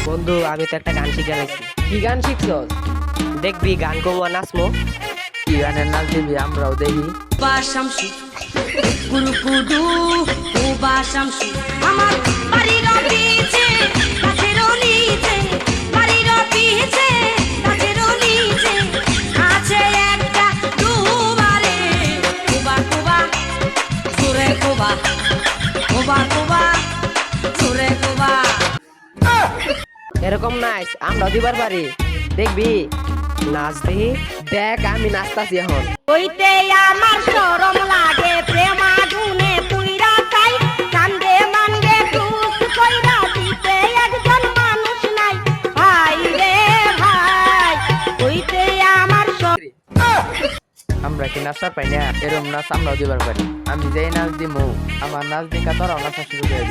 বন্ধু আমি তো একটা গান শিখে লাইছি। কি গান শিখছস? দেখবি গান কমো নাচমো। কি গানের নাচ দিবি আমরাও দেখি। বাসামসু কুরকুডু ও বাসামসু আমার বাড়ির পিছে গাছের নিচে বাড়ির পিছে গাছের নিচে আছে একটা দুবারে কুবা কুবা জোরে কুবা কুবা কুবা জোরে কুবা। এরকম নাচ আমরাও দিবার পারি, দেখবি? নাচ দেখি। দেখ আমি নাচতাছি এখন। হইতে আমার শরম লাগে প্রেম আগুনে পুইরা চাই কান্দে মানবে দুঃখ কইরা দিতে একজন মানুষ নাই ভাই রে ভাই হইতে আমার আমরা কি নাচতে পাই না? এরকম নাচ আমরাও দিবার পারি। আমি যেই নাচ দিমু আমার নাচ দেখা তোরাও নাচা শুরু করে দিবি।